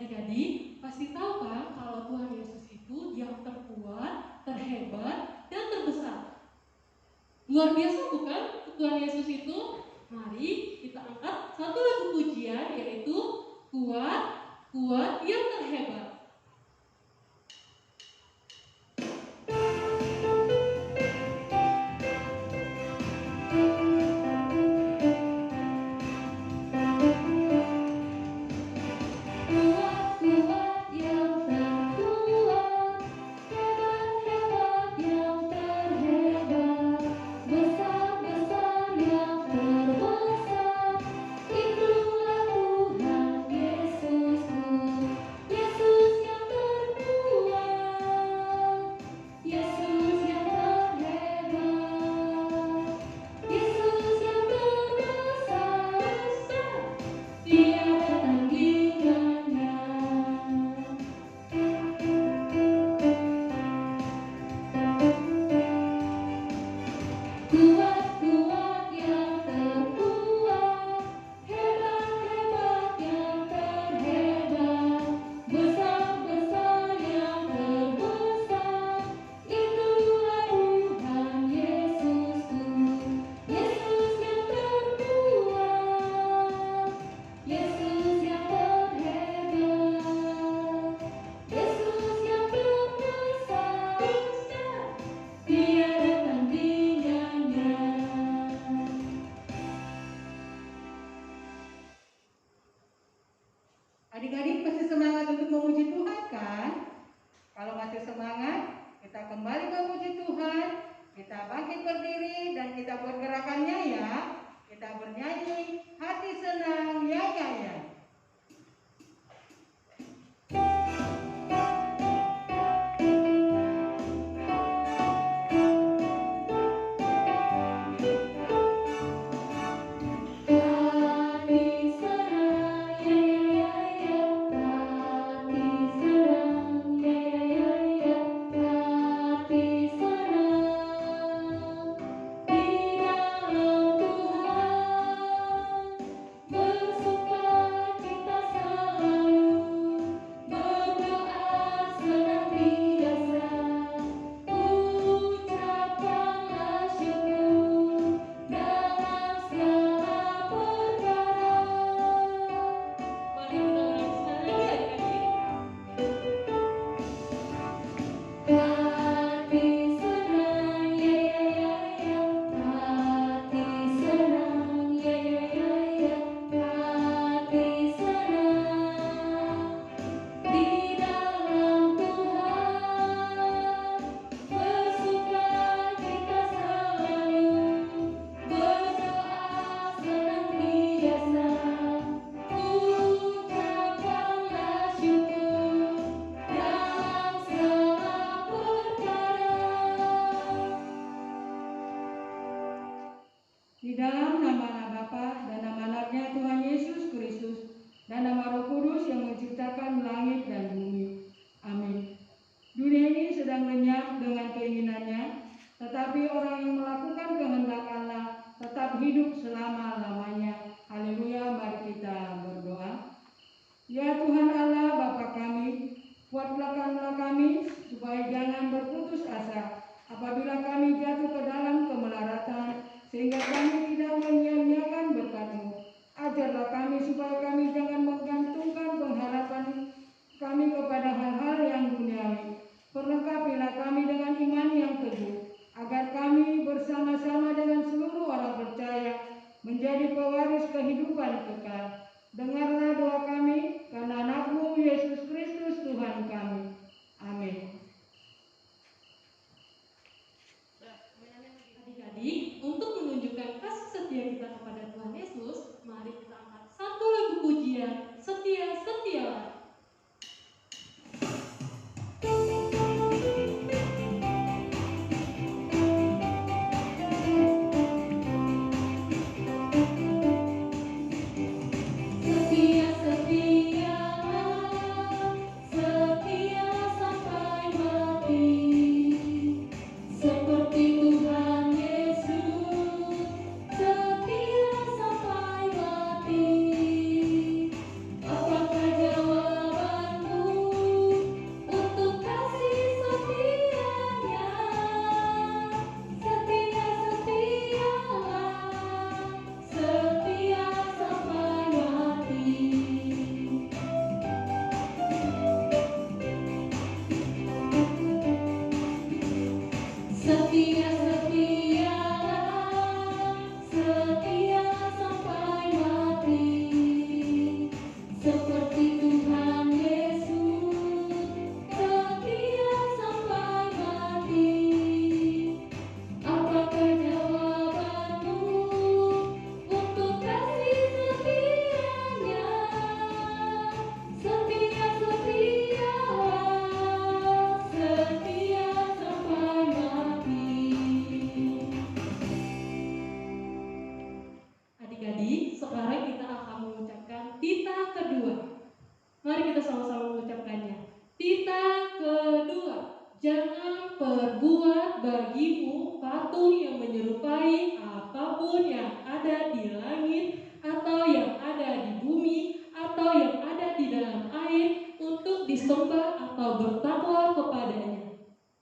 Adik-adik pasti tahu kan kalau Tuhan Yesus itu yang terkuat, terhebat, dan terbesar. Luar biasa bukan Tuhan Yesus itu? Mari kita angkat satu lagu pujian, yaitu Kuat, Kuat yang Terhebat. Adik-adik masih semangat untuk memuji Tuhan kan? Kalau masih semangat, kita kembali memuji Tuhan. Kita bangkit berdiri dan kita buat gerakannya ya. Kita bernyanyi, hati senang, ya ya ya. Di dalam nama Bapa dan nama Anaknya Tuhan Yesus Kristus dan nama Roh Kudus yang menciptakan langit dan bumi. Amin. Dunia ini sedang lenyap dengan keinginannya, tetapi orang yang melakukan kehendak Allah tetap hidup selama-lamanya. Haleluya, mari kita berdoa. Ya Tuhan Allah Bapa kami, kuatkanlah kami supaya jangan berputus asa apabila kami jatuh ke dalam kemelaratan, sehingga kami tidak menyia-nyiakan berkat-Mu. Ajarlah kami supaya kami jangan menggantungkan pengharapan kami kepada hal-hal yang duniawi. Perlengkapilah kami dengan iman yang teguh, agar kami bersama-sama dengan seluruh orang percaya menjadi pewaris kehidupan kekal. Dengarlah doa kami karena Anak-Mu Yesus Kristus Tuhan kami. Amin. Adik-adik, untuk menunjukkan kasih setia kita kepada Tuhan Yesus, mari kita angkat satu lagu pujian, Setia Setialah. bagimu patung yang menyerupai apapun yang ada di langit atau yang ada di bumi atau yang ada di dalam air untuk disembah atau bertakwa kepadanya.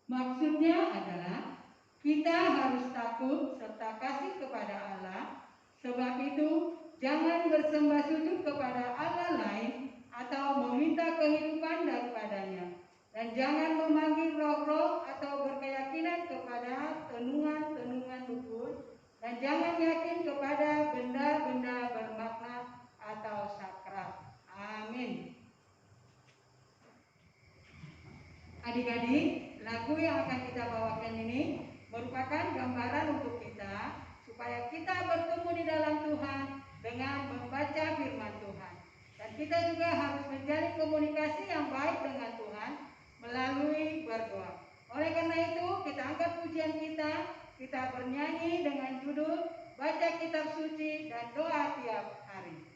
Maksudnya adalah kita harus takut serta kasih kepada Allah. Sebab itu, jangan bersembah sujud kepada Allah lain atau meminta kehidupan daripadanya. Dan jangan memanggil roh-roh atau berkeyakinan kepada tenungan-tenungan dukun. Dan jangan yakin kepada benda-benda bermakna atau sakral. Amin. Adik-adik, lagu yang akan kita bawakan ini merupakan gambaran untuk kita supaya kita bertemu di dalam Tuhan dengan membaca firman Tuhan. Dan kita juga harus menjalin komunikasi yang baik dengan Tuhan melalui berdoa. Oleh karena itu, kita angkat pujian kita bernyanyi dengan judul Baca Kitab Suci dan Doa Tiap Hari.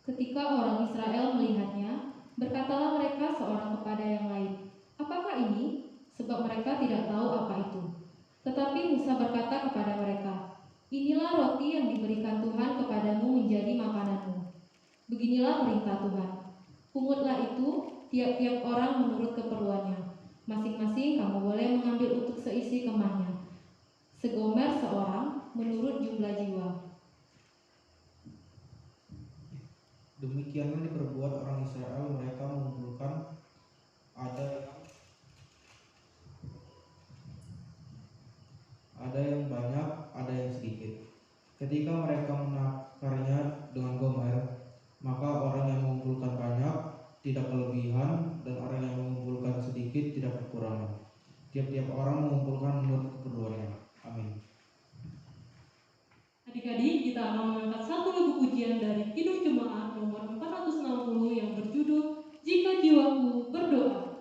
Ketika orang Israel melihatnya, berkatalah mereka seorang kepada yang lain, "Apakah ini?" Sebab mereka tidak tahu apa itu. Tetapi Musa berkata kepada mereka, "Inilah roti yang diberikan Tuhan kepadamu menjadi makananmu. Beginilah perintah Tuhan. Pungutlah itu tiap-tiap orang menurut keperluannya. Masing-masing kamu boleh mengambil untuk seisi kemahnya. Segomer seorang menurut jumlah jiwa." Demikianlah diperbuat orang Israel, mereka mengumpulkan ada yang banyak, ada yang sedikit. Ketika mereka menakarnya dengan gomer, maka orang yang mengumpulkan banyak tidak kelebihan dan orang yang mengumpulkan sedikit tidak kekurangan. Tiap-tiap orang mengumpulkan menurut keperluannya. Amin. Adik-adik, kita akan mengangkat satu lagu pujian dari Kidung Jemaat nomor 460 yang berjudul Jika Jiwaku Berdoa.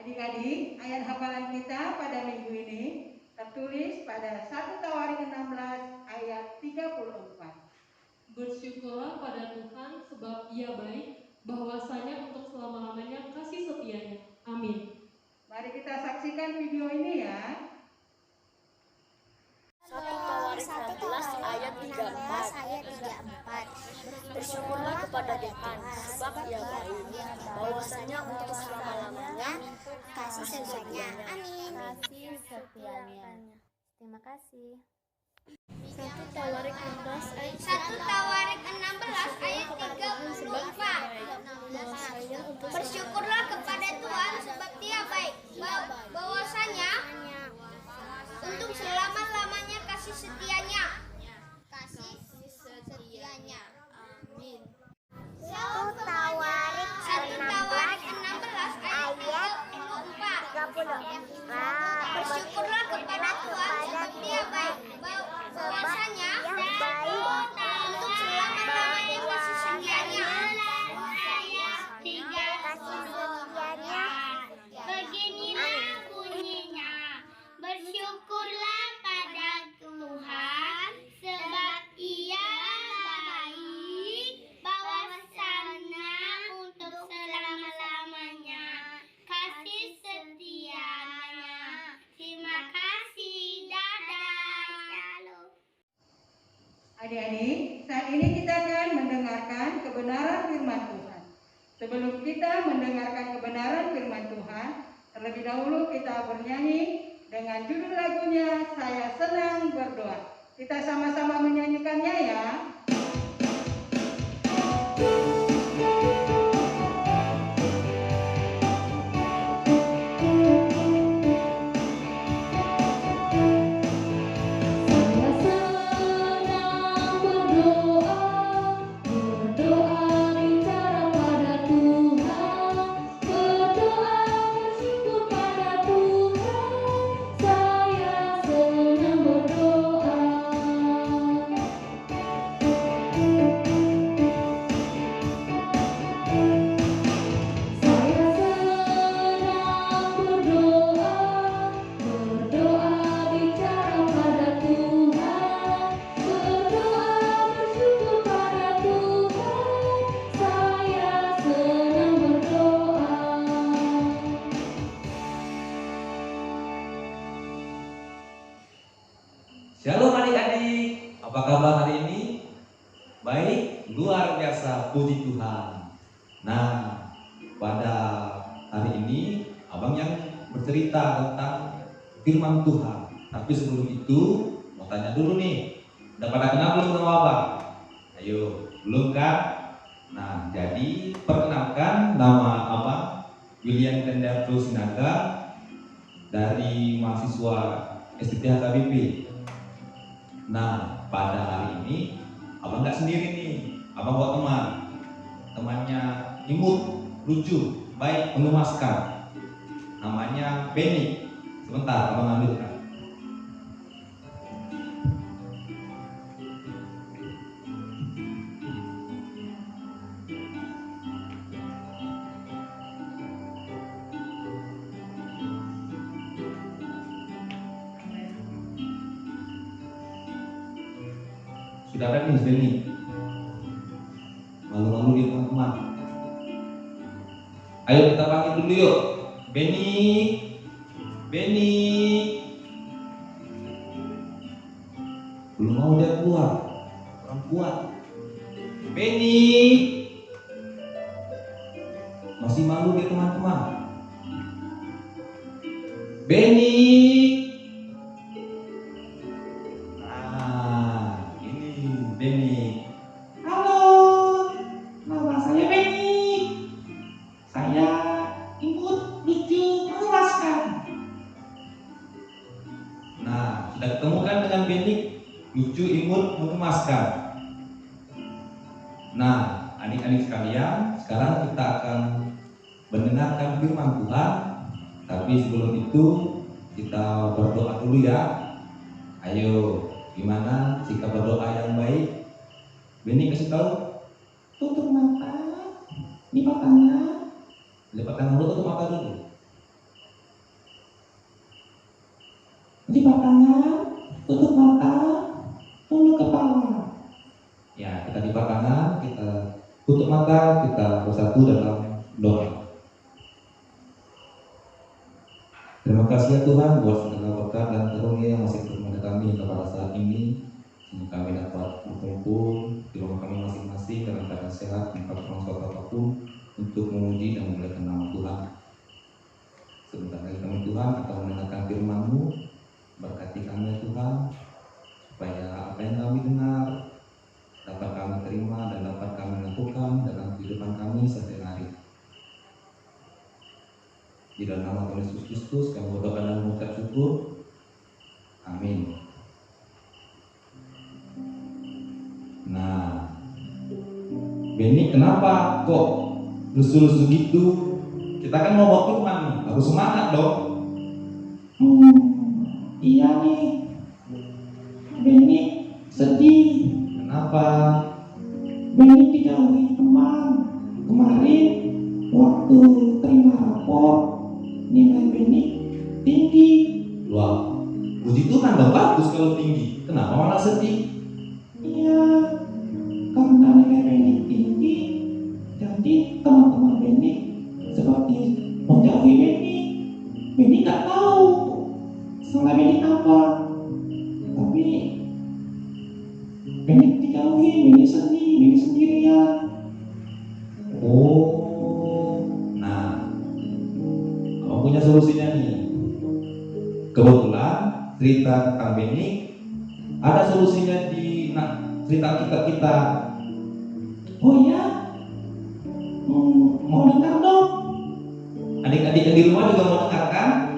Adik-adik, ayat hafalan kita pada minggu ini tertulis pada 1 Tawarik 16 ayat 34. Bersyukurlah pada Tuhan sebab Ia baik, bahwasanya untuk selama-lamanya kasih setianya. Amin. Mari kita saksikan video ini ya. 1 Tawarik 16 ayat 34. Bersyukurlah kepada Tuhan sebab Ia baik, bahwasanya untuk selama-lamanya kasih setianya. Amin. Kasih setianya. Terima kasih. 1 Tawarik 16 ayat 34. Bersyukurlah kepada Tuhan sebab Dia baik, bahwasanya untuk selama-lamanya kasih setianya. Amin. 1 Tawarik 16 ayat 34. Bersyukurlah kepada Tuhan sebab Dia baik, bahwasanya untuk selama-lamanya kasih setianya. Beginilah bunyinya. Bersyukurlah pada Tuhan sebab Ia baik, bahwasanya untuk selama-lamanya kasih setianya. Terima kasih. Dadah. Shalom. Adik-adik, saat ini kita akan mendengarkan kebenaran firman Tuhan. Sebelum kita mendengarkan kebenaran firman Tuhan, terlebih dahulu kita bernyanyi dengan judul lagunya Saya Senang Berdoa. Kita sama-sama menyanyikannya ya. Apa kabar hari ini? Baik, luar biasa, puji Tuhan. Nah, pada hari ini abang yang bercerita tentang firman Tuhan. Tapi sebelum itu mau tanya dulu nih, udah pada kenal belum sama abang? Ayo, belum kan? Nah, jadi perkenalkan, nama abang William Tendarto Sinaga dari mahasiswa STT HKBP. Nah, pada hari ini abang nggak sendiri nih, abang bawa teman. Temannya imut, lucu, baik, mengemaskan. Namanya Benny. Sebentar, abang ambilkan. Sudah ada nih Benny. Malu-malu dia teman-teman. Ayo kita panggil dulu yuk. Benny. Benny. Belum mau dia keluar. Kurang kuat. Benny. Masih malu dia teman-teman. Benny. Benny. Halo, nama saya Benny. Saya imut, lucu, mengemaskan. Nah, sudah ketemu kan dengan Benny? Lucu, imut, mengemaskan. Nah, adik-adik sekalian, sekarang kita akan mendengarkan firman Tuhan. Tapi sebelum itu kita berdoa dulu ya. Ayo. Gimana sikap berdoa yang baik? Benny kasih tahu. Tutup mata, lipat tangan. Lipat tangan dulu, tutup mata dulu. Lipat tangan, tutup mata, tunduk kepala. Ya, kita lipat tangan, kita tutup mata, kita bersatu dalam doa. Terima kasih ya Tuhan buat segala berkat dan karunia yang masih kepada kami pada saat ini. Semoga kami dapat berkumpul di rumah kami masing-masing dalam keadaan sehat, tanpa persoalan apapun, untuk memuji dan memuliakan nama Tuhan. Sebentar lagi kami Tuhan akan mendengarkan firman-Mu. Berkati kami ya Tuhan, supaya apa yang kami dengar dapat kami terima dan dapat kami lakukan dalam kehidupan kami sehari-hari. Di dalam nama Tuhan Yesus Kristus kami berdoa dan mengucap syukur. Amin. Nah, Benny kenapa kok lusu-lusu gitu? Kita kan mau bawa firman nih, harus semangat dong. Iya nih, Benny sedih. Kenapa? Benny dijauhi teman. Kemarin waktu terima rapor, nilai Benny tinggi. Wah, puji Tuhan dong, bagus kalau tinggi. Kenapa malah sedih? Iya, karena nilai Benny tinggi, jadi teman-teman Benny seperti menjauhi Benny. Benny nggak tahu salah Benny apa, tapi Benny dijauhi, Benny sedih, Benny sendirian. Oh, nah, kamu punya solusinya nih. Kebetulan cerita tentang Benny ada solusinya di cerita kita. Oh ya, mau dengar dong? Adik-adik yang di rumah juga mau dengar kan?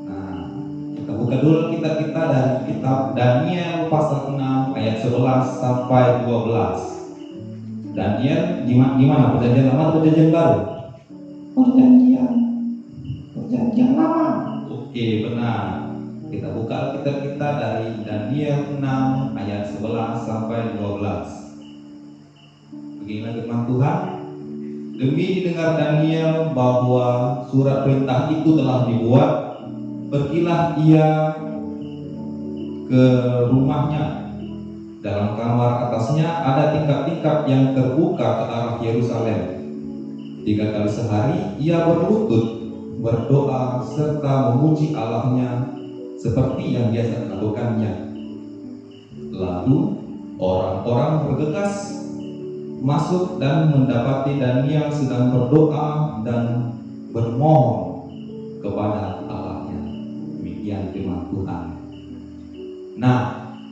Nah, kita buka dulu kita dari kitab Daniel pasal 6 ayat 11 sampai 12. Daniel di mana? Perjanjian lama atau perjanjian baru? Perjanjian lama. Oke, benar. Kita buka kitab kita dari Daniel 6 ayat 11 sampai 12. Beginilah firman Tuhan. Demi didengar Daniel bahwa surat perintah itu telah dibuat, pergilah ia ke rumahnya. Dalam kamar atasnya ada tingkap-tingkap yang terbuka ke arah Yerusalem. 3 kali sehari ia berlutut, berdoa serta memuji Allahnya seperti yang biasa dilakukannya. Lalu orang-orang bergegas masuk dan mendapati Daniel sedang berdoa dan bermohon kepada Allahnya. Demikian firman Tuhan. Nah,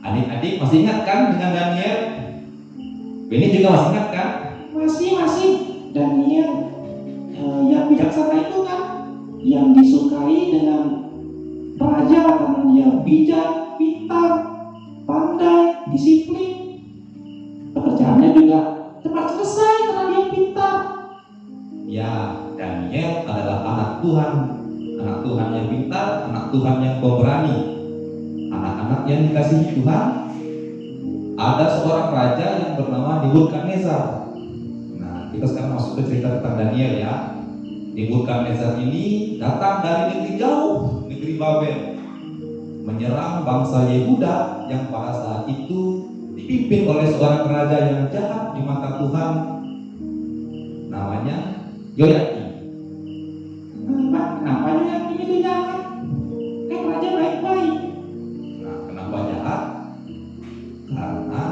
adik-adik masih ingat kan dengan Daniel? Ini juga masih ingat kan? Masih Daniel yang bijaksana itu kan, yang disukai dengan raja karena dia bijak, pintar, pandai, disiplin. Pekerjaannya juga cepat selesai karena dia pintar. Ya, Daniel adalah anak Tuhan yang pintar, anak Tuhan yang pemberani, anak-anak yang dikasihi Tuhan. Ada seorang raja yang bernama Nebukadnezar. Nah, kita sekarang masuk ke cerita tentang Daniel ya. Nebukadnezar ini datang dari negeri jauh, negeri Babel, menyerang bangsa Yehuda yang pada saat itu dipimpin oleh seorang raja yang jahat di mata Tuhan, namanya Yoyakim. Kenapa Yoyakim itu jahat? Kan raja baik-baik. Nah, kenapa jahat? Karena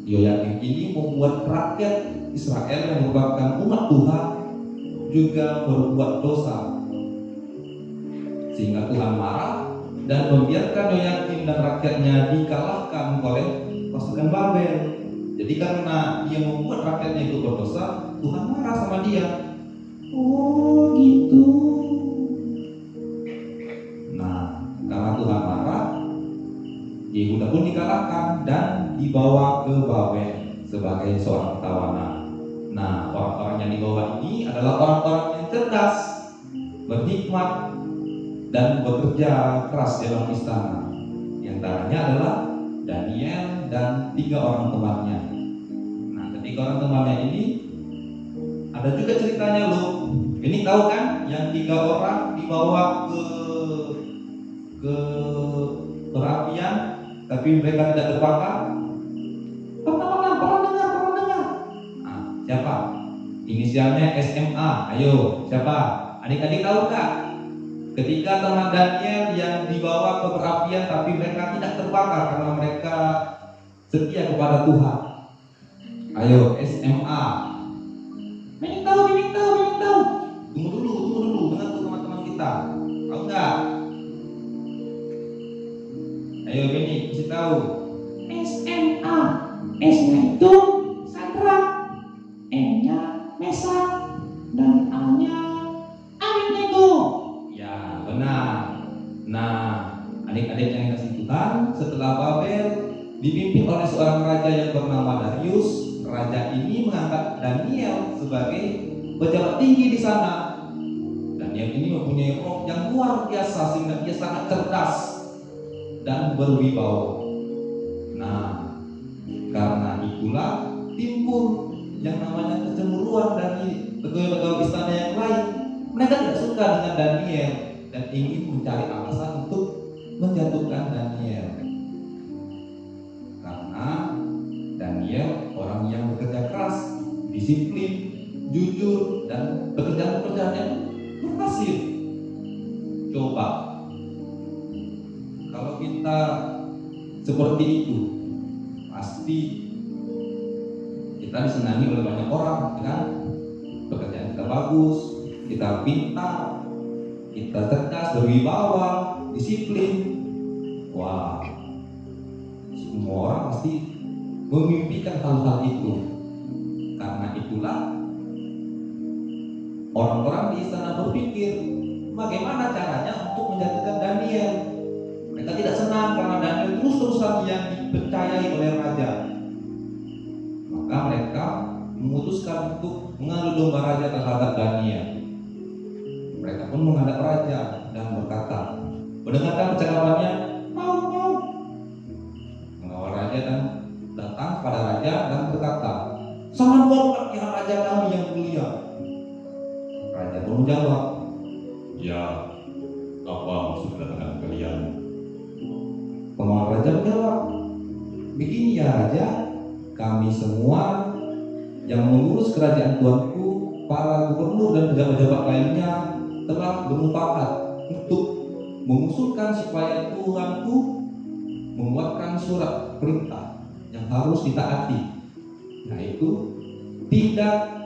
Yoyakim ini membuat rakyat Israel yang merupakan umat Tuhan juga berbuat dosa, sehingga Tuhan marah dan membiarkan Yoyakim dan rakyatnya dikalahkan oleh pasukan Babel. Jadi karena dia membuat rakyatnya itu berdosa, Tuhan marah sama dia. Oh gitu. Nah, karena Tuhan marah, Yehuda pun dikalahkan dan dibawa ke Babel sebagai seorang tawanan. Nah, orang-orang yang dibawa ini adalah orang-orang yang cerdas, berhikmat, dan bekerja keras dalam istana. Di antaranya adalah Daniel dan 3 orang temannya. Nah, ketiga orang temannya ini ada juga ceritanya loh. Ini tahu kan, yang 3 orang dibawa ke perapian, tapi mereka tidak terbakar. Pernah dengar. Nah, siapa? Inisialnya SMA. Ayo, siapa? Adik-adik tahu nggak? Ketika teman Daniel yang dibawa ke perapian, tapi mereka tidak terbakar karena mereka setia kepada Tuhan. Ayo, SMA. Ini tahu. Tunggu dulu, dengar tuh teman-teman kita. Tahu nggak? Ayo Beni, kasih tahu. SMA. S-nya itu Sandra, M-nya Mesak, dan A-nya Abednego. Ya, benar. Nah, adik-adik yang dikasih Tuhan, setelah Babel dipimpin oleh seorang raja yang bernama Darius, raja ini mengangkat Daniel sebagai pejabat tinggi di sana. Daniel ini mempunyai roh yang luar biasa sehingga dia sangat cerdas dan berwibawa. Nah, karena itulah timbul yang namanya kecemburuan dari pegawai-pegawai istana yang lain. Mereka tidak suka dengan Daniel dan ingin mencari alasan untuk menjatuhkan Daniel. Karena Daniel orang yang bekerja keras, disiplin, jujur, dan pekerjaan-pekerjaannya berhasil. Coba kalau kita seperti itu, pasti kita disenangi oleh banyak orang, kan? Pekerjaan kita bagus, kita pintar, kita cerdas, berwibawa, disiplin. Wah, semua orang pasti memimpikan hal-hal itu. Karena itulah orang-orang di istana berpikir bagaimana caranya untuk menjatuhkan Daniel. Mereka tidak senang karena Daniel terus-terusan yang dipercayai oleh raja. Maka mereka memutuskan untuk mengadu domba raja terhadap Daniel. Mereka pun menghadap raja dan berkata, mendengarkan percakapannya, mau. Mengawal raja dan datang pada raja dan berkata, sangat hormat ya raja kami yang mulia. Raja pun menjawab, ya, apa maksud kedatangan kalian? Pengawal raja menjawab, begini ya raja, kami semua yang mengurus kerajaan Tuanku, para gubernur dan pejabat-pejabat lainnya telah bermufakat untuk mengusulkan supaya Tuanku membuatkan surat perintah yang harus ditaati, yaitu tidak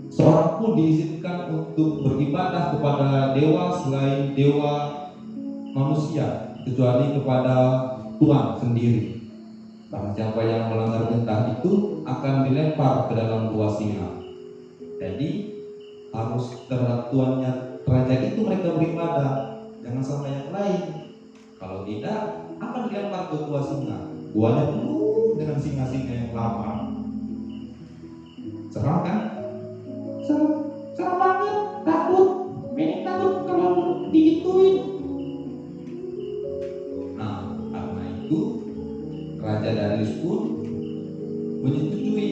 seorang pun diizinkan untuk beribadah kepada dewa selain dewa manusia, kecuali kepada Tuhan sendiri. Barang siapa yang melanggar perintah itu akan dilempar ke dalam gua singa. Jadi harus terhadap Tuhannya raja itu mereka beribadah, jangan sama yang lain. Kalau tidak akan dilempar ke gua singa. Guanya penuh dengan singa-singa yang lapar. Seram kan? Serem banget, takut. Bening takut kalau digituin. Nah, karena itu Raja Darius pun menyetujui.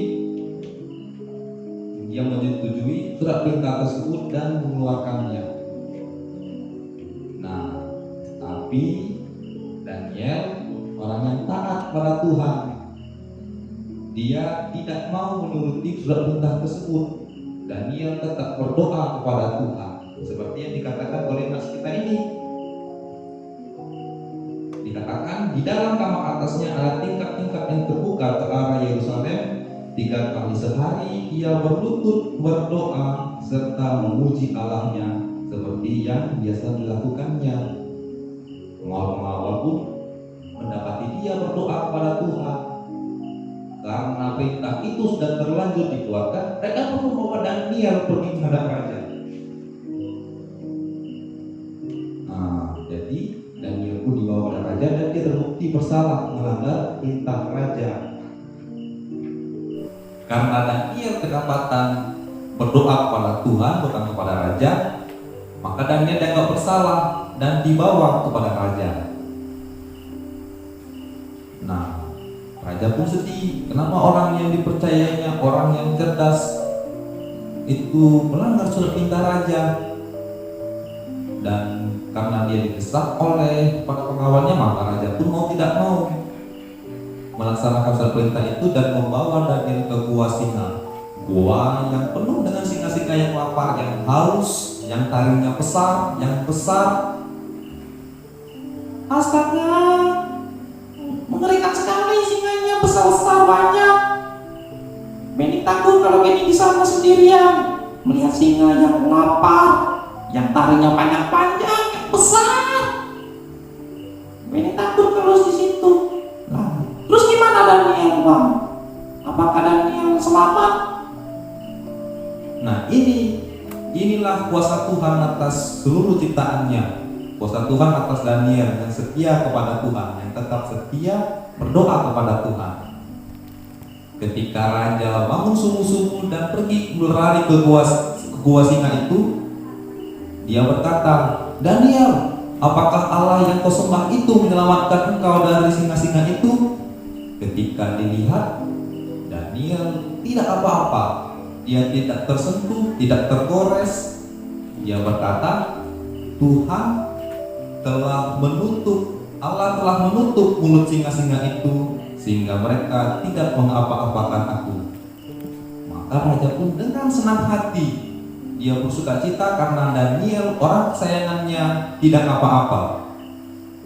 Dia menyetujui surat perintah tersebut dan mengeluarkannya. Nah, tapi Daniel orang yang taat pada Tuhan, dia tidak mau menuruti surat perintah tersebut. Daniel tetap berdoa kepada Tuhan, seperti yang dikatakan oleh nas kita ini. Dikatakan di dalam kamar atasnya ada tingkat-tingkat yang terbuka ke arah Yerusalem. 3 kali sehari ia berlutut berdoa serta memuji Allahnya seperti yang biasa dilakukannya. Pengawal-pengawal pun mendapati dia berdoa kepada Tuhan. Karena perintah itu sudah terlanjur dikeluarkan, mereka perlu membawa Daniel pergi menghadap raja. Nah, jadi Daniel pun dibawa oleh raja dan dia terbukti bersalah melanggar perintah raja. Karena Daniel kedapatan berdoa kepada Tuhan bukan kepada raja, maka Daniel dianggap bersalah dan dibawa kepada raja. Nah, raja pun sedih. Kenapa orang yang dipercayainya, orang yang cerdas itu melanggar surat perintah raja? Dan karena dia didesak oleh para pengawalnya, maka raja pun mau tidak mau melaksanakan surat perintah itu dan membawa Daniel ke gua singa. Gua yang penuh dengan singa-singa yang lapar, yang haus, yang taringnya besar, yang besar. Astaga, mengerikan sekali singanya, besar-besar banyak. Bening takut kalau Bening di sana sendirian melihat singa yang lapar, yang taringnya panjang-panjang, yang besar. Bening takut kalau di situ. Nah, terus gimana Daniel, Bang? Apakah Daniel selamat? Nah, inilah kuasa Tuhan atas seluruh ciptaannya. Kuasa Tuhan atas Daniel yang setia kepada Tuhan, yang tetap setia berdoa kepada Tuhan. Ketika raja bangun subuh-subuh dan pergi berlari ke gua singa itu, dia berkata, "Daniel, apakah Allah yang kau sembah itu menyelamatkan engkau dari singa-singa itu?" Ketika dilihat, Daniel tidak apa-apa. Dia tidak tersentuh, tidak tergores. Dia berkata, "Tuhan telah menutup, Allah telah menutup mulut singa-singa itu sehingga mereka tidak mengapa-apakan aku." Maka raja pun dengan senang hati dia bersukacita karena Daniel orang kesayangannya tidak apa-apa.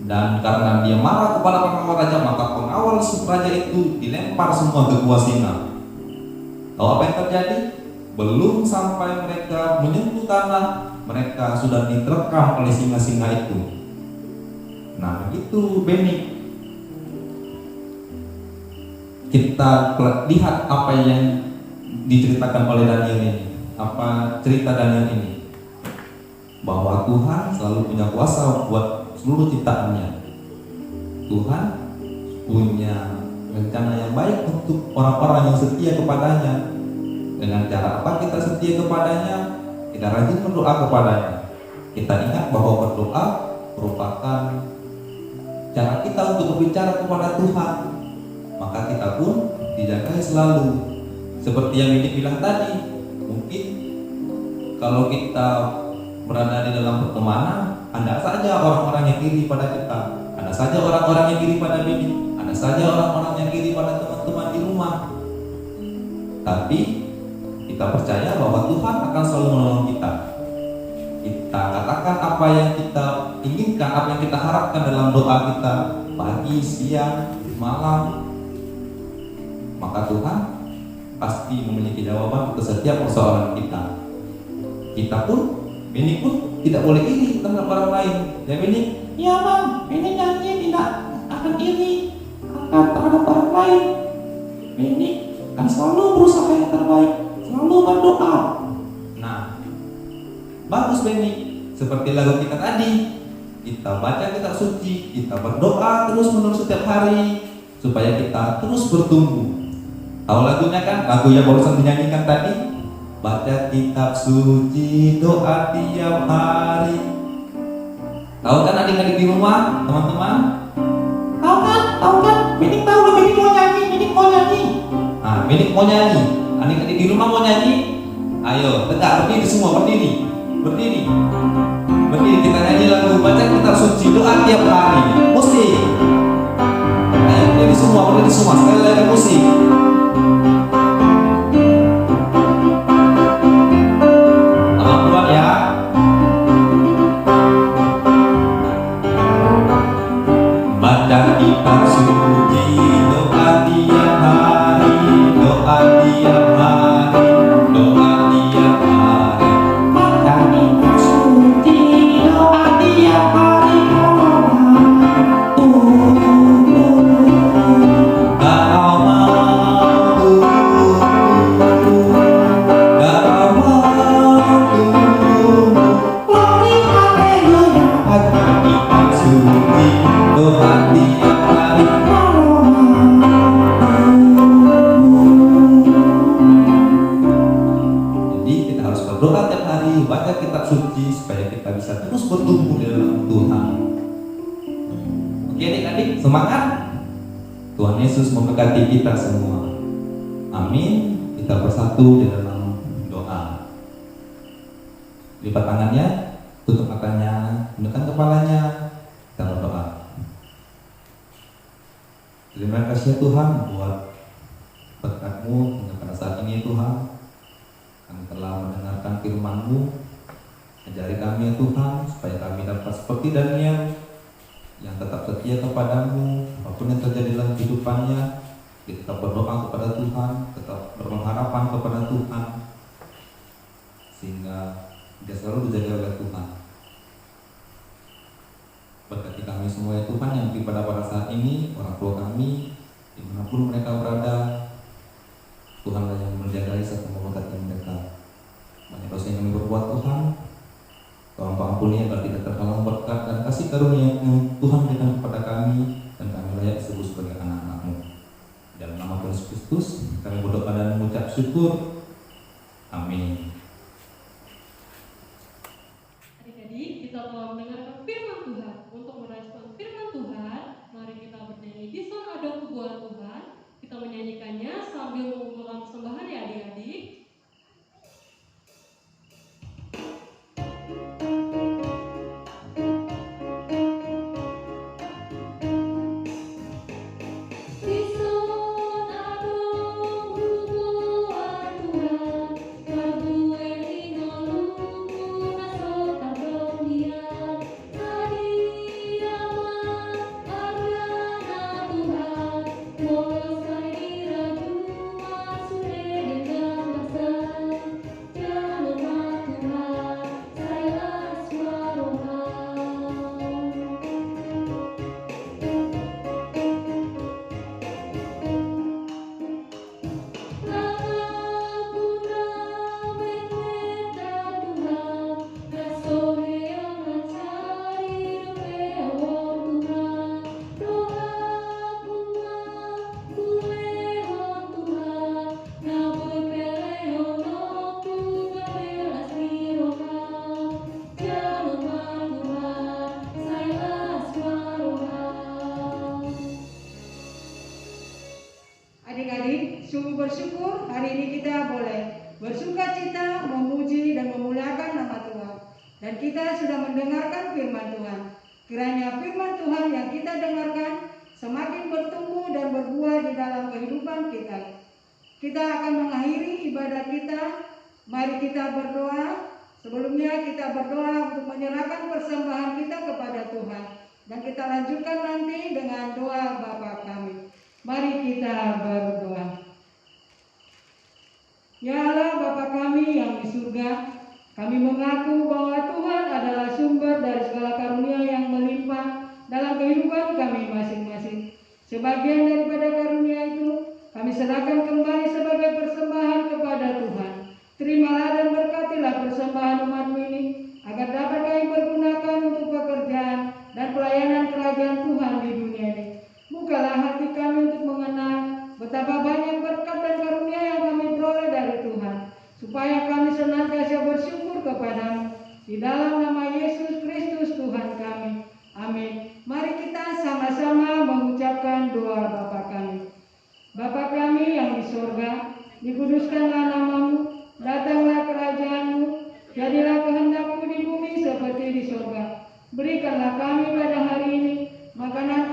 Dan karena dia marah kepada pengawal raja, maka pengawal raja itu dilempar semua ke gua singa. Tahu apa yang terjadi? Belum sampai mereka menyentuh tanah, mereka sudah diterkam oleh singa-singa itu. Nah, begitu Bening. Kita lihat apa yang diceritakan oleh Daniel ini. Apa cerita Daniel ini? Bahwa Tuhan selalu punya kuasa buat seluruh ciptaannya. Tuhan punya rencana yang baik untuk orang-orang yang setia kepadanya. Dengan cara apa kita setia kepadanya? Kita rajin berdoa kepadanya. Kita ingat bahwa berdoa merupakan cara kita untuk berbicara kepada Tuhan. Maka kita pun dijagai selalu. Seperti yang Bidik bilang tadi, mungkin kalau kita berada di dalam pertemanan, ada saja orang-orang yang iri pada kita, ada saja orang-orang yang iri pada Bidik, ada saja orang-orang yang iri pada teman-teman di rumah. Tapi kita percaya bahwa Tuhan akan selalu menolong kita. Kita katakan apa yang kita inginkan, apa yang kita harapkan dalam doa kita, pagi, siang, malam, maka Tuhan pasti memiliki jawaban untuk setiap persoalan kita. Kita pun, Beni pun tidak boleh iri terhadap orang lain. Ya Beni? Ya bang, Beni janji tidak akan iri terhadap orang lain. Beni akan selalu berusaha yang terbaik, selalu berdoa. Nah, bagus Beni. Seperti lagu kita tadi, kita baca kitab suci, kita berdoa terus-menerus setiap hari supaya kita terus bertumbuh. Tahu lagunya kan? Lagu yang barusan dinyanyikan tadi. Baca kitab suci, doa tiap hari. Tahu kan adik-adik di rumah, teman-teman? Tahu kan? Beni tahu, Beni mau nyanyi. Nah, Beni mau nyanyi. Adik-adik di rumah mau nyanyi? Ayo, tegak, berdiri semua, berdiri. Berdiri, kita nyanyi lagu baca kitab suci, doa tiap hari. Musik. Ayo, berdiri semua, sekali lagi musik. Teman-teman ya. Baca kitab suci, doa tiap hari, doa tiap hari, doa tiap hari. Baca kitab suci, doa tiap hari. Berdoa tiap hari, baca kitab suci supaya kita bisa terus bertumbuh di dalam Tuhan. Oke adik-adik, semangat. Tuhan Yesus memberkati kita semua. Amin. Kita bersatu di dalam doa. Lipat tangannya, tutup matanya, tundukkan kepalanya, kita berdoa. Terima kasih Tuhan buat berkat-Mu hingga pada saat ini Tuhan. Kami telah mendengarkan firman-Mu. Ajari kami ya Tuhan, supaya kami dapat seperti Daniel yang tetap setia kepadamu apapun yang terjadi dalam kehidupannya. Dia tetap berdoa kepada Tuhan, tetap berpengharapan kepada Tuhan, sehingga dia selalu dijaga oleh Tuhan. Berkati kami semua ya Tuhan, yang pada saat ini, orang tua kami dimanapun mereka berada, Tuhanlah yang menjaga serta memberkati mereka. Banyak dosa yang kami berbuat Tuhan, Tolong ampuni agar tidak terhalang berkat dan kasih karunia yang Tuhan berikan kepada kami, dan kami layak disebut sebagai anak-anak-Mu. Dalam nama Tuhan Yesus Kristus kami berdoa dan mengucap syukur. Amin. Adik-adik, kita telah mendengarkan firman Tuhan. Untuk merespon firman Tuhan, mari kita bernyanyi di sana ada kebuahan Tuhan. Kita menyanyikannya sambil mengumpulkan persembahan ya adik-adik. Adik-adik, sungguh bersyukur hari ini kita boleh bersuka cita, memuji dan memuliakan nama Tuhan. Dan kita sudah mendengarkan firman Tuhan. Kiranya firman Tuhan yang kita dengarkan semakin bertumbuh dan berbuah di dalam kehidupan kita. Kita akan mengakhiri ibadah kita. Mari kita berdoa. Sebelumnya kita berdoa untuk menyerahkan persembahan kita kepada Tuhan. Dan kita lanjutkan nanti dengan doa Bapa kami. Mari kita berdoa. Ya Allah Bapa kami yang di surga, kami mengaku bahwa Tuhan adalah sumber dari segala karunia yang melimpah dalam kehidupan kami masing-masing. Sebagian daripada karunia itu kami serahkan kembali sebagai persembahan kepada Tuhan. Terimalah dan berkatilah persembahan umat-Mu ini, agar dapat kami pergunakan untuk pekerjaan dan pelayanan kerajaan Tuhan di dunia ini. Bukalah hati kami untuk mengenal betapa banyak berkat dan karunia yang kami peroleh dari Tuhan, supaya kami senantiasa bersyukur kepada-Mu. Di dalam nama Yesus Kristus Tuhan kami. Amin. Mari kita sama-sama mengucapkan doa Bapa kami. Bapa kami yang di sorga, dikuduskanlah nama-Mu, datanglah kerajaan-Mu, jadilah kehendak-Mu di bumi seperti di sorga. Berikanlah kami pada hari ini makanan